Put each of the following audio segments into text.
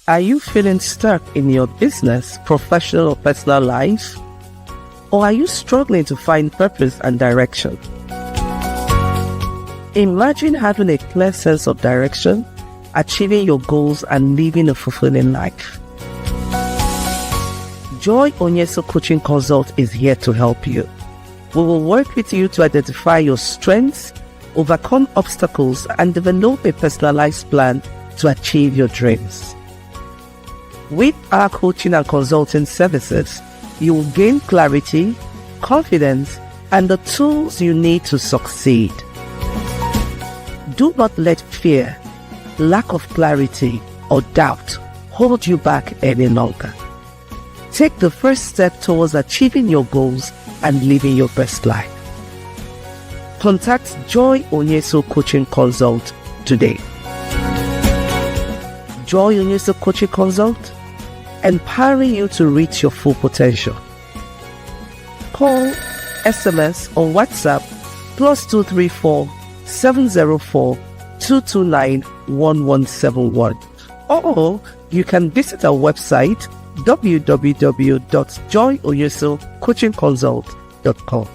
Are you feeling stuck in your business, professional or personal life? Or are you struggling to find purpose and direction? Imagine having a clear sense of direction, achieving your goals and living a fulfilling life. Joy Onyesoh Coaching Consult is here to help you. We will work with you to identify your strengths, overcome obstacles, and develop a personalized plan to achieve your dreams. With our coaching and consulting services, you will gain clarity, confidence, and the tools you need to succeed. Do not let fear, lack of clarity, or doubt hold you back any longer. Take the first step towards achieving your goals and living your best life. Contact Joy Onyesoh Coaching Consult today. Joy Onyesoh Coaching Consult, empowering you to reach your full potential. Call, SMS, or WhatsApp +234 704 229 1171. Or you can visit our website www.joyonyesohcoachingconsult.com.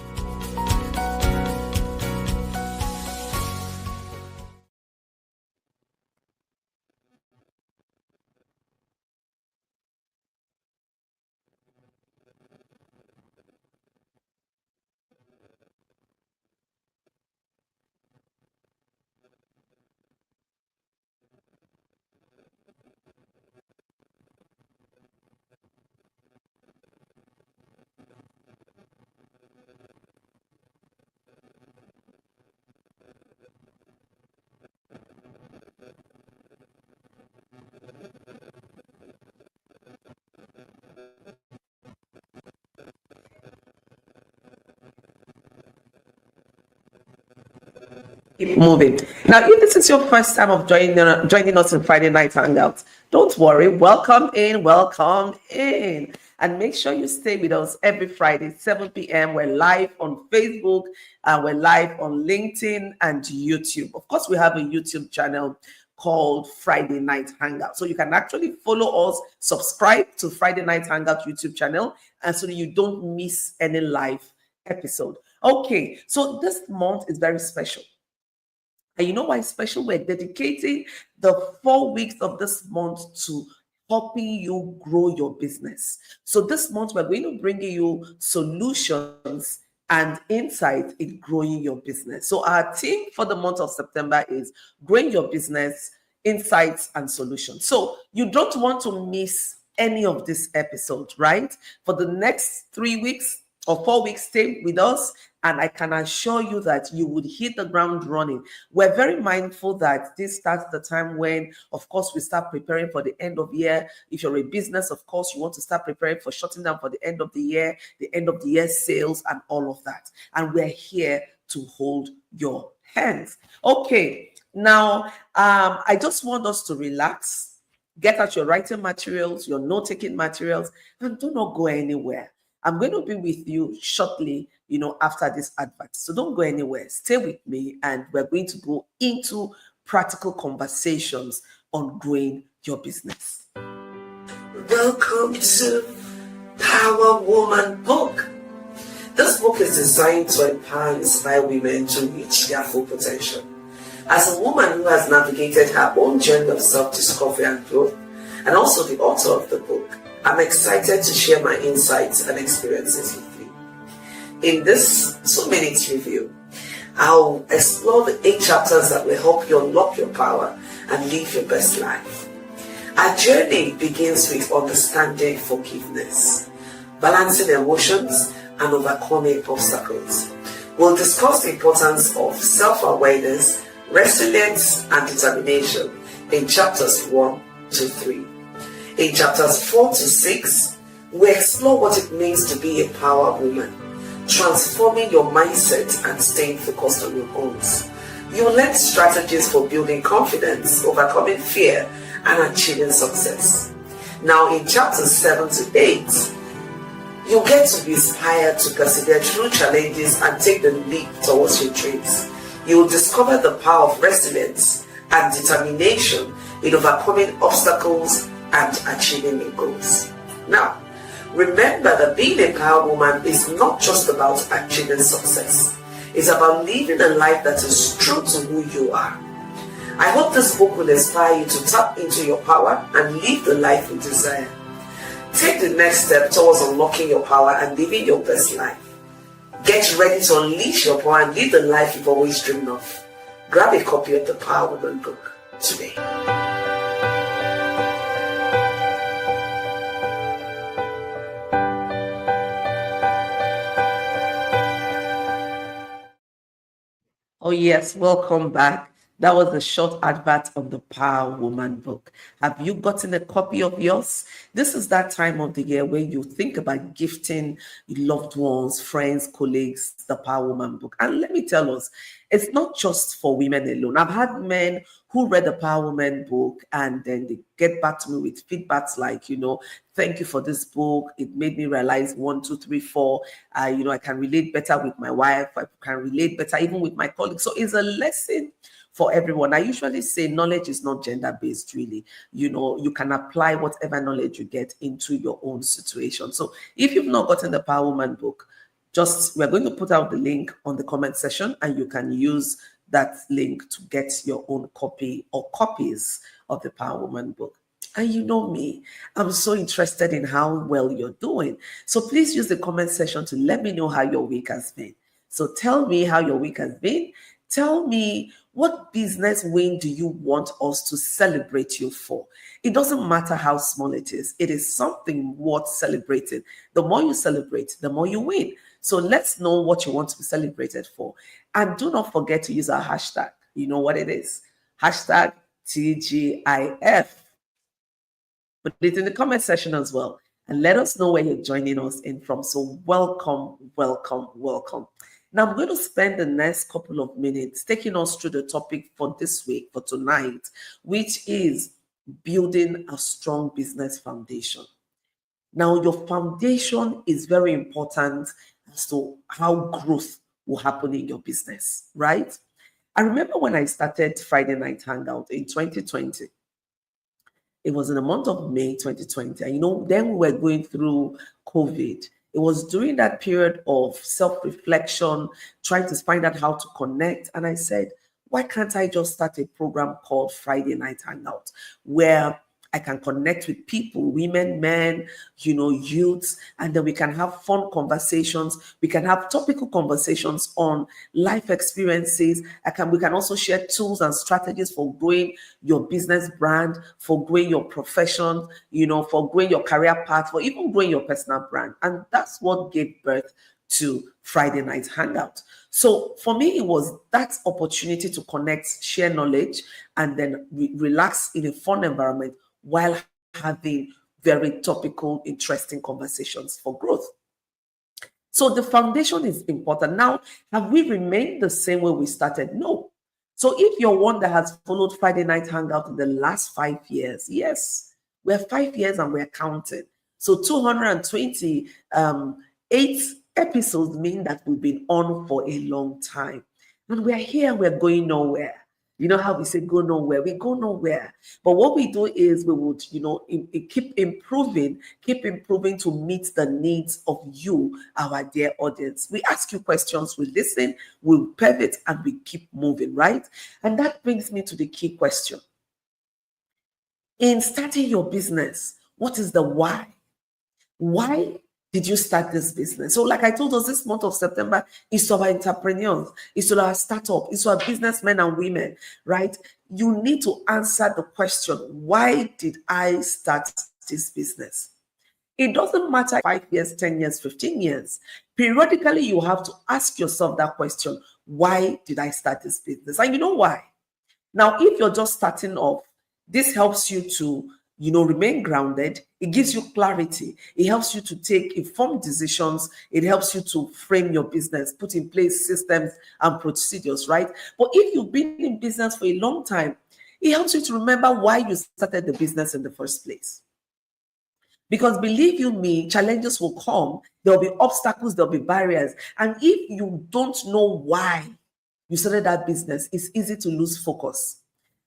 Keep moving. Now, if this is your first time of joining us in Friday Night Hangouts, don't worry. Welcome in. And make sure you stay with us every Friday, 7 p.m. We're live on Facebook, we're live on LinkedIn and YouTube. Of course, we have a YouTube channel called Friday Night Hangout. So you can actually follow us, subscribe to Friday Night Hangout YouTube channel, and so that you don't miss any live episode. Okay, so this month is very special. And you know why it's special? We're dedicating the 4 weeks of this month to helping you grow your business. So this month, we're going to bring you solutions and insights in growing your business. So our theme for the month of September is growing your business, insights and solutions. So you don't want to miss any of this episode, right? For the next 3 weeks or 4 weeks, stay with us. And I can assure you that you would hit the ground running. We're very mindful that this starts the time when, of course, we start preparing for the end of year. If you're a business, of course, you want to start preparing for shutting down for the end of the year sales and all of that. And we're here to hold your hands. Okay, now, I just want us to relax, get out your writing materials, your note-taking materials, and do not go anywhere. I'm going to be with you shortly, after this advert. So don't go anywhere. Stay with me, and we're going to go into practical conversations on growing your business. Welcome to Power Woman Book. This book is designed to empower and inspire women to reach their full potential. As a woman who has navigated her own journey of self-discovery and growth, and also the author of the book, I'm excited to share my insights and experiences with you. In this 2-minute review, I'll explore the 8 chapters that will help you unlock your power and live your best life. Our journey begins with understanding forgiveness, balancing emotions, and overcoming obstacles. We'll discuss the importance of self-awareness, resilience, and determination in chapters 1 to 3. In chapters 4 to 6, we explore what it means to be a power woman, transforming your mindset and staying focused on your goals. You'll learn strategies for building confidence, overcoming fear, and achieving success. Now, in chapters 7 to 8, you'll get to be inspired to persevere through challenges and take the leap towards your dreams. You will discover the power of resilience and determination in overcoming obstacles, and achieving your goals. Now, remember that being a power woman is not just about achieving success. It's about living a life that is true to who you are. I hope this book will inspire you to tap into your power and live the life you desire. Take the next step towards unlocking your power and living your best life. Get ready to unleash your power and live the life you've always dreamed of. Grab a copy of the Power Woman book today. Oh yes, welcome back. That was a short advert of the Power Woman book. Have you gotten a copy of yours? This is that time of the year where you think about gifting loved ones, friends, colleagues, the Power Woman book. And let me tell us, it's not just for women alone. I've had men who read the Power Woman book and then they get back to me with feedbacks like, thank you for this book. It made me realize 1, 2, 3, 4. I can relate better with my wife. I can relate better even with my colleagues. So it's a lesson for everyone. I usually say knowledge is not gender-based, really. You can apply whatever knowledge you get into your own situation. So if you've not gotten the Power Woman book, we're going to put out the link on the comment section and you can use that link to get your own copy or copies of the Power Woman book. And you know me, I'm so interested in how well you're doing. So please use the comment section to let me know how your week has been. So tell me how your week has been. Tell me, what business win do you want us to celebrate you for? It doesn't matter how small it is. It is something worth celebrating. The more you celebrate, the more you win. So let's know what you want to be celebrated for. And do not forget to use our hashtag. You know what it is. Hashtag TGIF. Put it in the comment section as well. And let us know where you're joining us in from. So welcome, welcome, welcome. Now, I'm going to spend the next couple of minutes taking us through the topic for this week, for tonight, which is building a strong business foundation. Now, your foundation is very important as to how growth will happen in your business, right? I remember when I started Friday Night Hangout in 2020. It was in the month of May 2020. And then we were going through COVID. It was during that period of self-reflection, trying to find out how to connect. And I said, why can't I just start a program called Friday Night Hangout, where I can connect with people, women, men, youths, and then we can have fun conversations. We can have topical conversations on life experiences. We can also share tools and strategies for growing your business brand, for growing your profession, for growing your career path, for even growing your personal brand. And that's what gave birth to Friday Night Hangout. So for me, it was that opportunity to connect, share knowledge, and then relax in a fun environment while having very topical, interesting conversations for growth. So the foundation is important. Now, have we remained the same way we started? No. So if you're one that has followed Friday Night Hangout in the last 5 years, yes, we're 5 years and we're counting. So 228 episodes mean that we've been on for a long time. And we're here, we're going nowhere. You know how we say go nowhere? We go nowhere. But what we do is we would, keep improving to meet the needs of you, our dear audience. We ask you questions, we listen, we pivot, and we keep moving, right? And that brings me to the key question. In starting your business, what is the why? Why did you start this business? So like I told us, this month of September is to our entrepreneurs, it's to our startup, it's to our businessmen and women, right? You need to answer the question, why did I start this business? It doesn't matter 5 years, 10 years, 15 years. Periodically, you have to ask yourself that question, why did I start this business? And you know why? Now, if you're just starting off, this helps you to remain grounded. It gives you clarity. It helps you to take informed decisions. It helps you to frame your business, put in place systems and procedures, right? But if you've been in business for a long time, it helps you to remember why you started the business in the first place. Because believe you me, challenges will come. There'll be obstacles, there'll be barriers. And if you don't know why you started that business, it's easy to lose focus.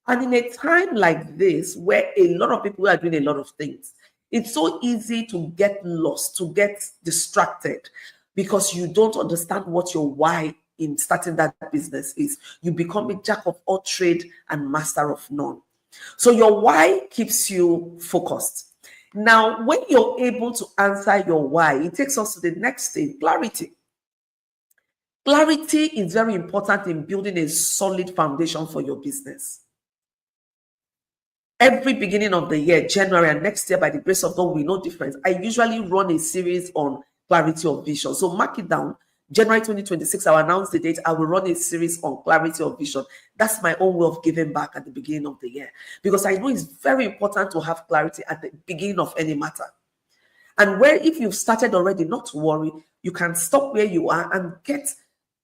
And in a time like this, where a lot of people are doing a lot of things, it's so easy to get lost, to get distracted, because you don't understand what your why in starting that business is. You become a jack of all trade and master of none. So your why keeps you focused. Now, when you're able to answer your why, it takes us to the next stage, clarity. Clarity is very important in building a solid foundation for your business. Every beginning of the year, January and next year, by the grace of God, will be no difference. I usually run a series on clarity of vision. So mark it down. January 2026, I'll announce the date. I will run a series on clarity of vision. That's my own way of giving back at the beginning of the year, because I know it's very important to have clarity at the beginning of any matter. And where, if you've started already, not to worry, you can stop where you are and get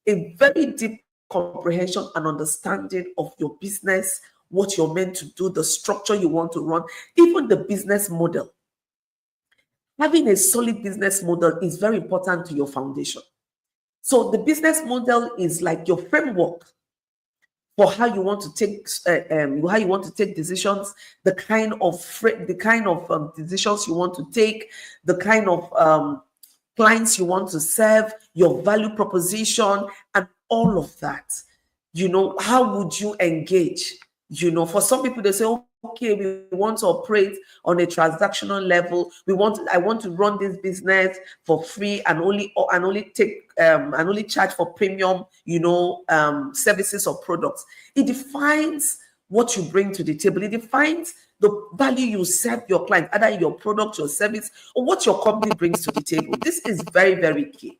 a very deep comprehension and understanding of your business, what you're meant to do, the structure you want to run, even the business model. Having a solid business model is very important to your foundation. So the business model is like your framework for how you want to take decisions, the kind of decisions you want to take, the kind of clients you want to serve, your value proposition, and all of that. How would you engage? For some people, they say, okay, we want to operate on a transactional level. I want to run this business for free and only charge for premium, services or products. It defines what you bring to the table. It defines the value you serve your client, either in your product, your service, or what your company brings to the table. This is very, very key.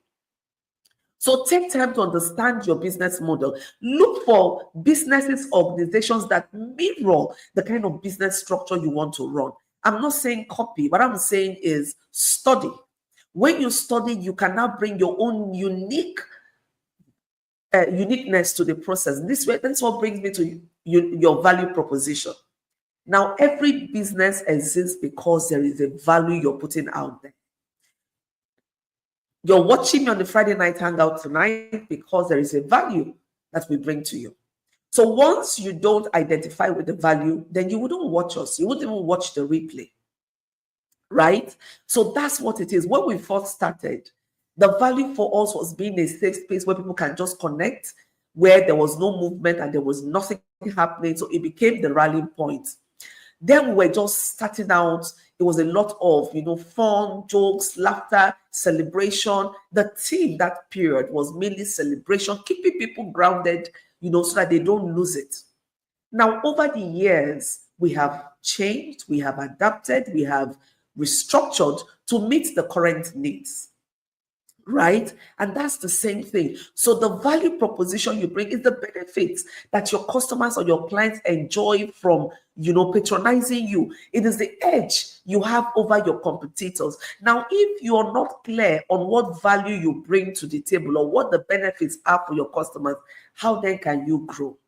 So take time to understand your business model. Look for businesses, organizations that mirror the kind of business structure you want to run. I'm not saying copy. What I'm saying is study. When you study, you can now bring your own uniqueness to the process. That's what brings me to your value proposition. Now, every business exists because there is a value you're putting out there. You're watching me on the Friday night hangout tonight because there is a value that we bring to you. So once you don't identify with the value, then you wouldn't watch us. You wouldn't even watch the replay, right? So that's what it is. When we first started, the value for us was being a safe space where people can just connect, where there was no movement and there was nothing happening. So it became the rallying point. Then we were just starting out. It was a lot of, fun, jokes, laughter, celebration. The theme that period was mainly celebration, keeping people grounded, so that they don't lose it. Now, over the years, we have changed, we have adapted, we have restructured to meet the current needs. Right? And that's the same thing. So the value proposition you bring is the benefits that your customers or your clients enjoy from, patronizing you. It is the edge you have over your competitors. Now, if you're not clear on what value you bring to the table or what the benefits are for your customers, how then can you grow?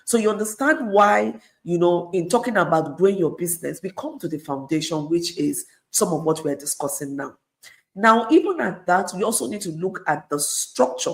So you understand why, in talking about growing your business, we come to the foundation, which is some of what we're discussing now. Now, even at that, we also need to look at the structure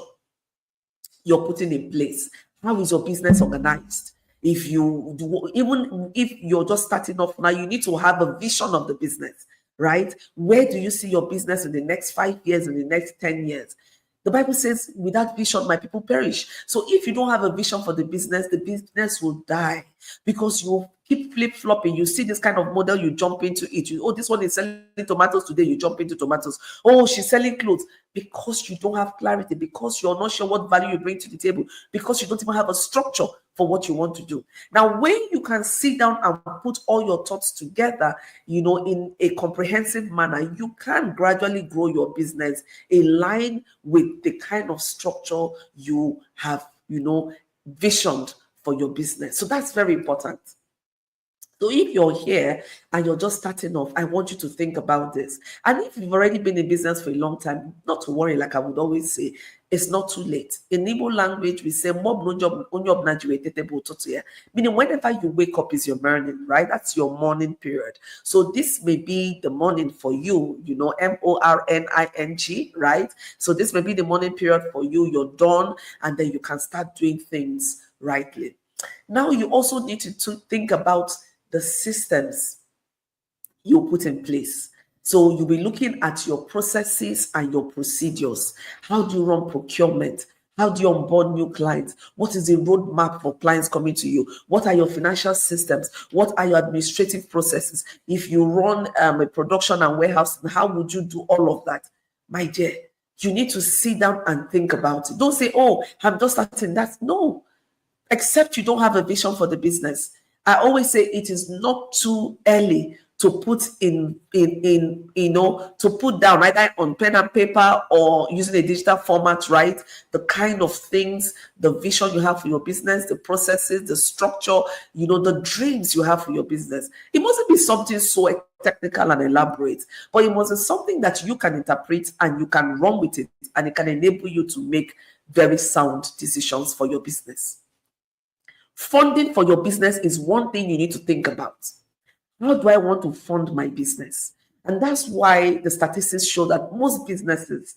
you're putting in place. How is your business organized? Even if you're just starting off now, you need to have a vision of the business, right? Where do you see your business in the next 5 years, in the next 10 years? The Bible says, without vision, my people perish. So if you don't have a vision for the business will die, because you keep flip-flopping. You see this kind of model, you jump into it. This one is selling tomatoes today, you jump into tomatoes. Oh, she's selling clothes. Because you don't have clarity, because you're not sure what value you bring to the table, because you don't even have a structure for what you want to do. Now, when you can sit down and put all your thoughts together, in a comprehensive manner, you can gradually grow your business in line with the kind of structure you have, visioned for your business. So that's very important. So if you're here and you're just starting off, I want you to think about this. And if you've already been in business for a long time, not to worry, like I would always say, it's not too late. In Igbo language, we say, meaning whenever you wake up is your morning, right? That's your morning period. So this may be the morning for you, morning, right? So this may be the morning period for you. You're done, and then you can start doing things rightly. Now you also need to think about the systems you put in place. So you'll be looking at your processes and your procedures. How do you run procurement? How do you onboard new clients? What is the roadmap for clients coming to you? What are your financial systems? What are your administrative processes? If you run a production and warehouse, how would you do all of that? My dear, you need to sit down and think about it. Don't say, oh, I'm just starting that. No, except you don't have a vision for the business. I always say it is not too early to put to put down either on pen and paper or using a digital format, right? The kind of things, the vision you have for your business, the processes, the structure, the dreams you have for your business. It mustn't be something so technical and elaborate, but it must be something that you can interpret and you can run with it, and it can enable you to make very sound decisions for your business. Funding for your business is one thing you need to think about. How do I want to fund my business? And that's why the statistics show that most businesses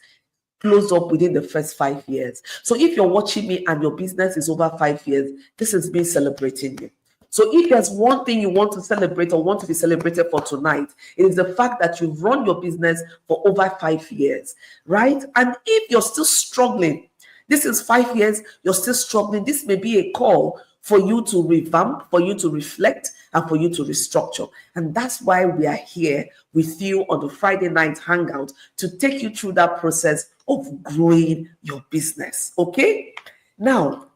close up within the first 5 years. So if you're watching me and your business is over 5 years, this is me celebrating you. So if there's one thing you want to celebrate or want to be celebrated for tonight, it is the fact that you've run your business for over 5 years, right? And if you're still struggling, this is 5 years, you're still struggling, this may be a call for you to revamp, for you to reflect, and for you to restructure. And that's why we are here with you on the Friday night hangout to take you through that process of growing your business. Okay? Now,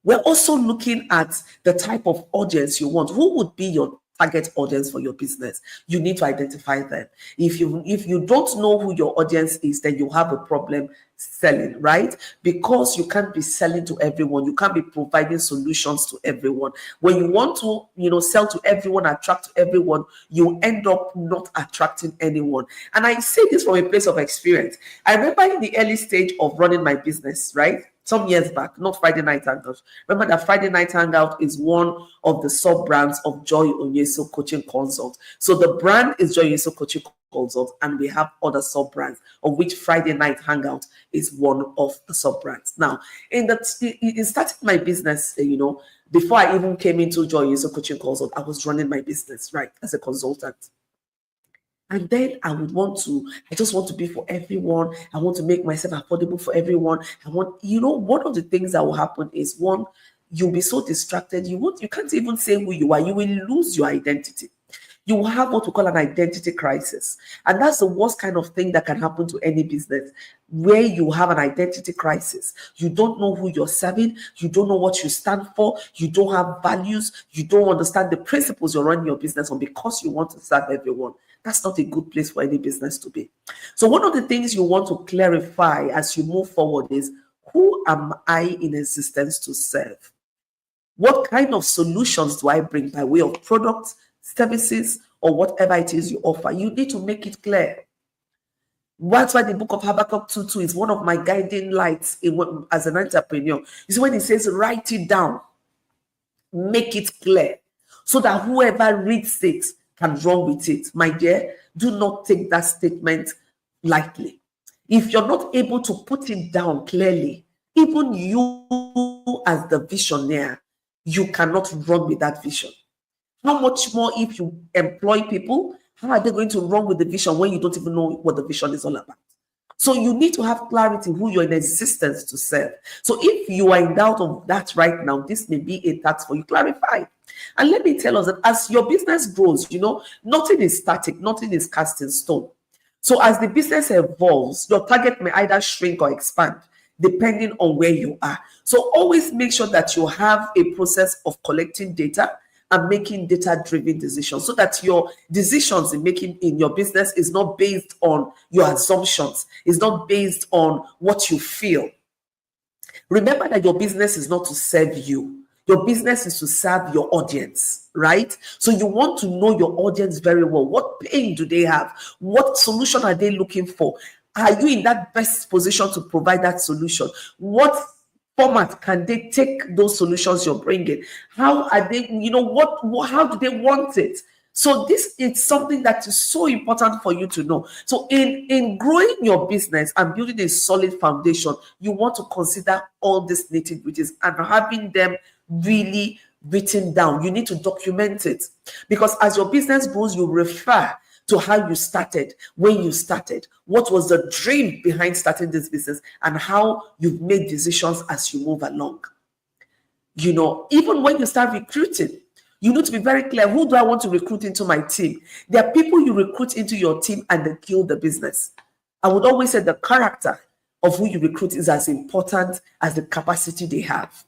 we're also looking at the type of audience you want. Who would be your target audience for your business? You need to identify them. If you don't know who your audience is, then you have a problem selling, right? Because you can't be selling to everyone. You can't be providing solutions to everyone. When you want to, sell to everyone, attract to everyone, you end up not attracting anyone. And I say this from a place of experience. I remember in the early stage of running my business, right? Some years back, not Friday Night Hangout. Remember that Friday Night Hangout is one of the sub-brands of Joy Onyesoh Coaching Consult. So the brand is Joy Onyesoh Coaching Consult, and we have other sub-brands, of which Friday Night Hangout is one of the sub-brands. Now, in starting my business, before I even came into Joy Onyesoh Coaching Consult, I was running my business, right, as a consultant. And then I just want to be for everyone. I want to make myself affordable for everyone. One of the things that will happen is, one, you'll be so distracted. You can't even say who you are. You will lose your identity. You will have what we call an identity crisis. And that's the worst kind of thing that can happen to any business, where you have an identity crisis. You don't know who you're serving. You don't know what you stand for. You don't have values. You don't understand the principles you're running your business on because you want to serve everyone. That's not a good place for any business to be. So one of the things you want to clarify as you move forward is, who am I in existence to serve? What kind of solutions do I bring by way of products, services, or whatever it is you offer? You need to make it clear. That's why the book of Habakkuk 2:2 is one of my guiding lights as an entrepreneur. You see, when it says write it down, make it clear, so that whoever reads it can run with it. My dear, do not take that statement lightly. If you're not able to put it down clearly, even you as the visionary, you cannot run with that vision. How much more if you employ people? How are they going to run with the vision when you don't even know what the vision is all about? So you need to have clarity who you're in existence to serve. So if you are in doubt of that right now, this may be a task for you. Clarify. And let me tell us that as your business grows, nothing is static, nothing is cast in stone. So as the business evolves, your target may either shrink or expand, depending on where you are. So always make sure that you have a process of collecting data and making data-driven decisions, so that your decisions in your business is not based on your assumptions, it's not based on what you feel. Remember that your business is not to serve you. Your business is to serve your audience, right? So you want to know your audience very well. What pain do they have? What solution are they looking for? Are you in that best position to provide that solution? What format can they take those solutions you're bringing? How are they, how do they want it? So this is something that is so important for you to know. So in growing your business and building a solid foundation, you want to consider all these nitty-gritties and having them really written down. You need to document it, because as your business grows, you refer to how you started, when you started, what was the dream behind starting this business, and how you've made decisions as you move along. Even when you start recruiting, you need to be very clear. Who do I want to recruit into my team? There are people you recruit into your team and they kill the business. I would always say the character of who you recruit is as important as the capacity they have.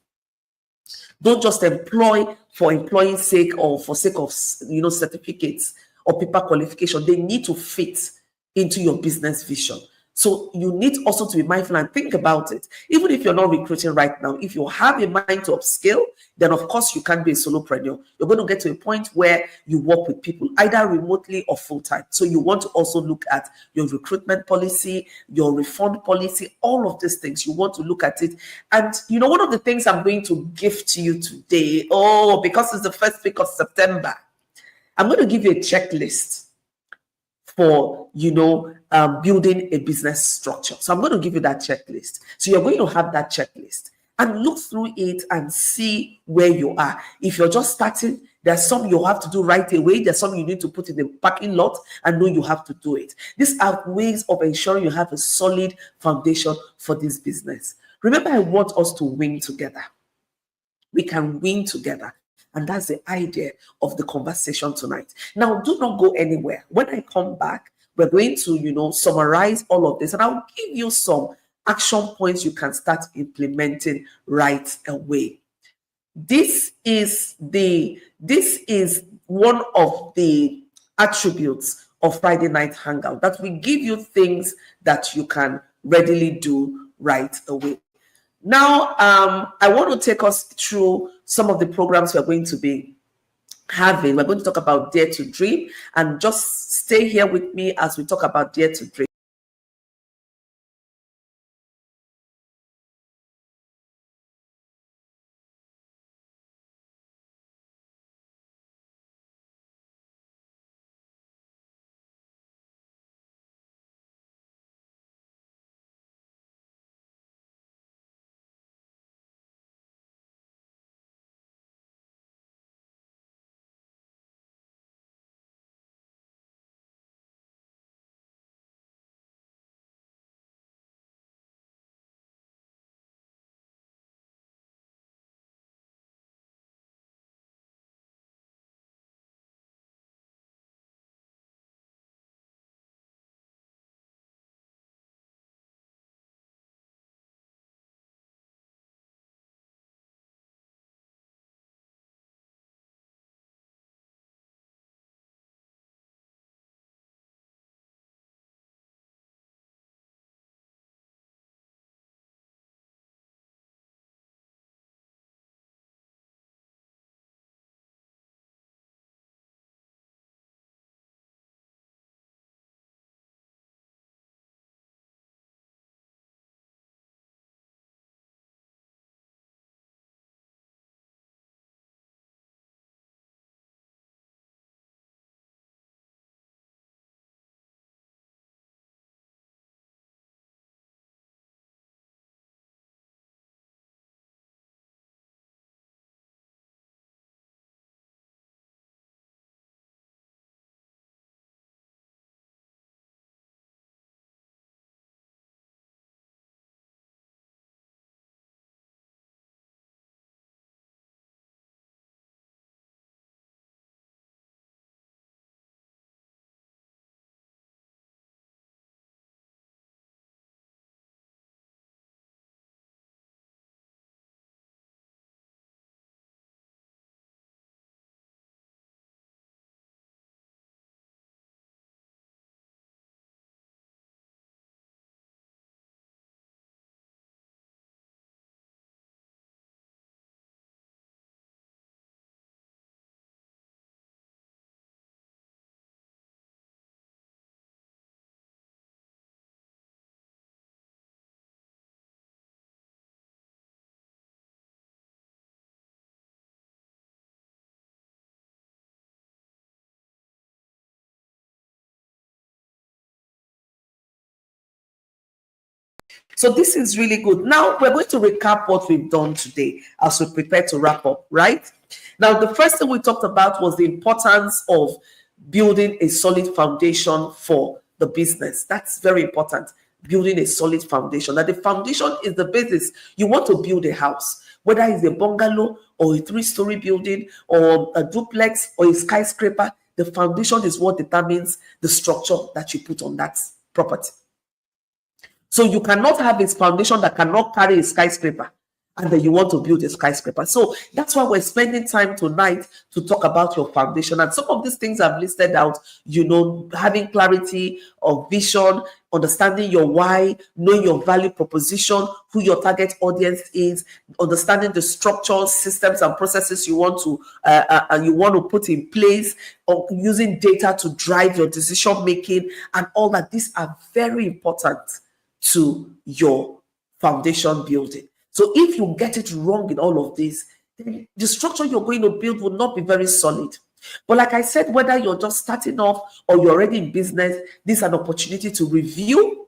Don't just employ for employing sake or for sake of certificates or paper qualification. They need to fit into your business vision. So you need also to be mindful and think about it. Even if you're not recruiting right now, if you have a mind to upskill, then of course you can be a solopreneur. You're going to get to a point where you work with people either remotely or full-time. So you want to also look at your recruitment policy, your refund policy, all of these things. You want to look at it. And one of the things I'm going to give to you today, because it's the first week of September, I'm going to give you a checklist for building a business structure. So I'm going to give you that checklist. So you're going to have that checklist and look through it and see where you are. If you're just starting, there's some you have to do right away. There's some you need to put in the parking lot and know you have to do it. These are ways of ensuring you have a solid foundation for this business. Remember, I want us to win together. We can win together. And that's the idea of the conversation tonight. Now, do not go anywhere. When I come back, we're going to, summarize all of this, and I'll give you some action points you can start implementing right away. This is one of the attributes of Friday Night Hangout, that we give you things that you can readily do right away. Now, I want to take us through some of the programs we're going to be having. We're going to talk about Dare to Dream, and just stay here with me as we talk about Dare to Dream. So this is really good. Now we're going to recap what we've done today as we prepare to wrap up, right? Now, the first thing we talked about was the importance of building a solid foundation for the business. That's very important. Building a solid foundation. Now, the foundation is the basis. You want to build a house, whether it's a bungalow or a 3-story building or a duplex or a skyscraper. The foundation is what determines the structure that you put on that property. So you cannot have a foundation that cannot carry a skyscraper, and then you want to build a skyscraper. So that's why we're spending time tonight to talk about your foundation. And some of these things I've listed out, having clarity of vision, understanding your why, knowing your value proposition, who your target audience is, understanding the structures, systems, and processes you want to put in place, or using data to drive your decision making, and all that. These are very important to your foundation building. So if you get it wrong in all of this, then the structure you're going to build will not be very solid. But like I said, whether you're just starting off or you're already in business, this is an opportunity to review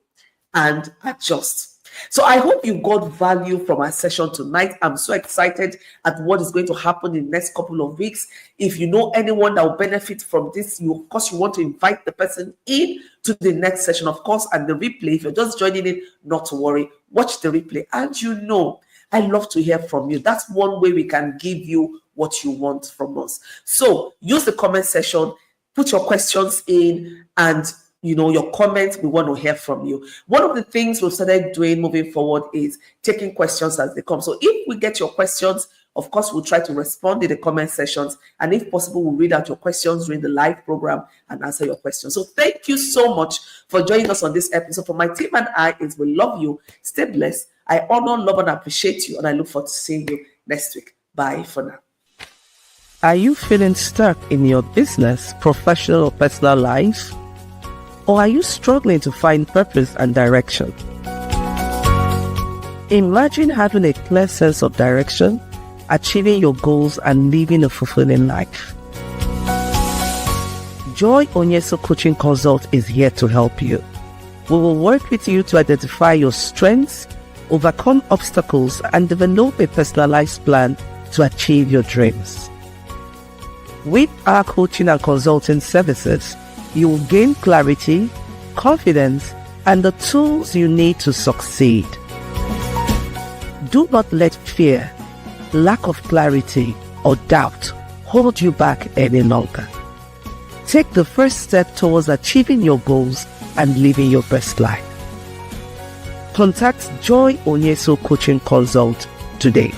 and adjust. So I hope you got value from our session tonight. I'm so excited at what is going to happen in the next couple of weeks. If you know anyone that will benefit from this, you want to invite the person in to the next session, of course, and the replay. If you're just joining in, not to worry, watch the replay. And I love to hear from you. That's one way we can give you what you want from us. So use the comment section, put your questions in, and your comments, we want to hear from you. One of the things we've started doing moving forward is taking questions as they come. So if we get your questions, of course, we'll try to respond in the comment sections. And if possible, we'll read out your questions during the live program and answer your questions. So thank you so much for joining us on this episode. For my team and I, we love you. Stay blessed. I honor, love, and appreciate you. And I look forward to seeing you next week. Bye for now. Are you feeling stuck in your business, professional, or personal life? Or are you struggling to find purpose and direction? Imagine having a clear sense of direction, achieving your goals, and living a fulfilling life. Joy Onyesoh Coaching Consult is here to help you. We will work with you to identify your strengths, overcome obstacles, and develop a personalized plan to achieve your dreams. With our coaching and consulting services, you will gain clarity, confidence, and the tools you need to succeed. Do not let fear, lack of clarity, or doubt hold you back any longer. Take the first step towards achieving your goals and living your best life. Contact Joy Onyesoh Coaching Consult today.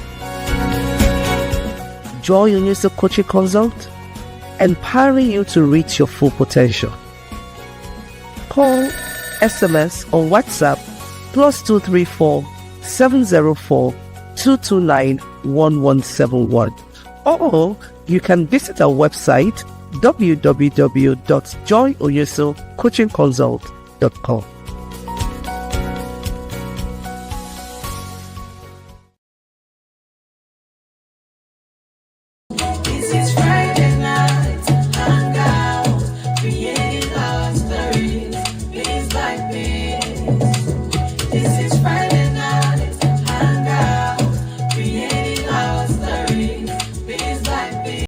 Joy Onyesoh Coaching Consult, empowering you to reach your full potential. Call, SMS, or WhatsApp +234 704 229 1171. Or you can visit our website www.joyonyesohcoachingconsult.com.